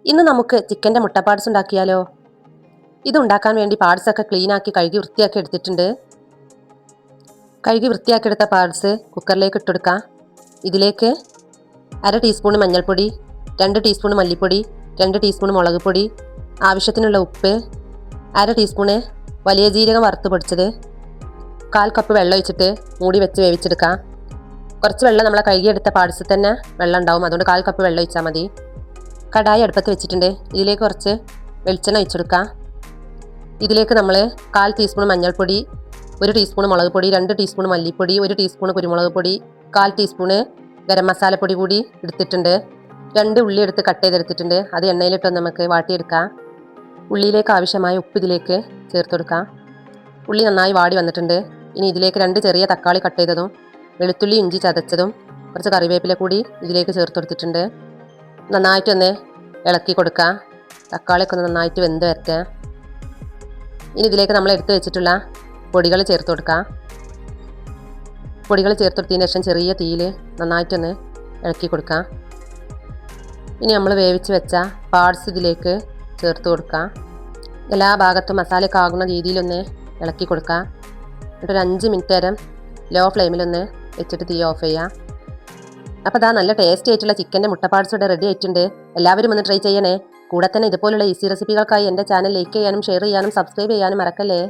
ഇന്ന് നമുക്ക് ചിക്കൻ്റെ മുട്ട പാർട്സ് ഉണ്ടാക്കിയാലോ? ഇത് ഉണ്ടാക്കാൻ വേണ്ടി പാർട്സൊക്കെ ക്ലീനാക്കി കഴുകി വൃത്തിയാക്കി എടുത്തിട്ടുണ്ട്. കഴുകി വൃത്തിയാക്കിയെടുത്ത പാർട്സ് കുക്കറിലേക്ക് ഇട്ടെടുക്കാം. ഇതിലേക്ക് 1/2 ടീസ്പൂൺ മഞ്ഞൾപ്പൊടി, 2 ടീസ്പൂൺ മല്ലിപ്പൊടി, 2 ടീസ്പൂൺ മുളക് പൊടി, ആവശ്യത്തിനുള്ള ഉപ്പ്, 1/2 ടീസ്പൂൺ വലിയ ജീരകം വറുത്ത് പൊടിച്ചത്, 1/4 കപ്പ് വെള്ളം ഒഴിച്ചിട്ട് മൂടി വെച്ച് വേവിച്ചെടുക്കാം. കുറച്ച് വെള്ളം നമ്മളെ കഴുകിയെടുത്ത പാർട്സിൽ തന്നെ വെള്ളം ഉണ്ടാവും, അതുകൊണ്ട് 1/4 കപ്പ് വെള്ളം ഒഴിച്ചാൽ മതി. കടായി അടുപ്പത്ത് വെച്ചിട്ടുണ്ട്. ഇതിലേക്ക് കുറച്ച് വെളിച്ചെണ്ണ ഒഴിച്ചെടുക്കാം. ഇതിലേക്ക് നമ്മൾ 1/4 ടീസ്പൂൺ മഞ്ഞൾപ്പൊടി, 1 ടീസ്പൂൺ മുളക് പൊടി, 2 ടീസ്പൂൺ മല്ലിപ്പൊടി, 1 ടീസ്പൂൺ കുരുമുളക് പൊടി, 1/4 ടീസ്പൂൺ ഗരം മസാലപ്പൊടി കൂടി എടുത്തിട്ടുണ്ട്. 2 ഉള്ളി എടുത്ത് കട്ട് ചെയ്തെടുത്തിട്ടുണ്ട്. അത് എണ്ണയിലിട്ട് നമുക്ക് വാട്ടിയെടുക്കാം. ഉള്ളിയിലേക്ക് ആവശ്യമായ ഉപ്പ് ഇതിലേക്ക് ചേർത്ത് കൊടുക്കാം. ഉള്ളി നന്നായി വാടി വന്നിട്ടുണ്ട്. ഇനി ഇതിലേക്ക് 2 ചെറിയ തക്കാളി കട്ട് ചെയ്തതും വെളുത്തുള്ളി ഇഞ്ചി ചതച്ചതും കുറച്ച് കറിവേപ്പില കൂടി ഇതിലേക്ക് ചേർത്ത് കൊടുത്തിട്ടുണ്ട്. നന്നായിട്ടൊന്ന് ഇളക്കി കൊടുക്കാം. തക്കാളിയൊക്കെ ഒന്ന് നന്നായിട്ട് വെന്ത് വരട്ടെ. ഇനി ഇതിലേക്ക് നമ്മൾ എടുത്ത് വെച്ചിട്ടുള്ള പൊടികൾ ചേർത്ത് കൊടുക്കാം. പൊടികൾ ചേർത്ത് കൊടുത്തതിന് ശേഷം ചെറിയ തീയിൽ നന്നായിട്ടൊന്ന് ഇളക്കി കൊടുക്കാം. ഇനി നമ്മൾ വേവിച്ച് വെച്ച പാർട്സ് ഇതിലേക്ക് ചേർത്ത് കൊടുക്കാം. എല്ലാ ഭാഗത്തും മസാലയൊക്കെ ആകുന്ന രീതിയിലൊന്ന് ഇളക്കി കൊടുക്കാം. എന്നിട്ട് ഒരു 5 മിനിറ്റ് നേരം ലോ ഫ്ലെയിമിലൊന്ന് വെച്ചിട്ട് തീ ഓഫ് ചെയ്യാം. അപ്പോൾ ഇതാ നല്ല ടേസ്റ്റി ആയിട്ടുള്ള ചിക്കൻ്റെ മുട്ട പാർട്സ് ഇവിടെ റെഡി ആയിട്ടുണ്ട്. എല്ലാവരും ഒന്ന് ട്രൈ ചെയ്യണേ. കൂടെ തന്നെ ഇതുപോലുള്ള ഈസി റെസിപ്പികൾക്കായി എൻ്റെ ചാനൽ ലൈക്ക് ചെയ്യാനും ഷെയർ ചെയ്യാനും സബ്സ്ക്രൈബ് ചെയ്യാനും മറക്കല്ലേ.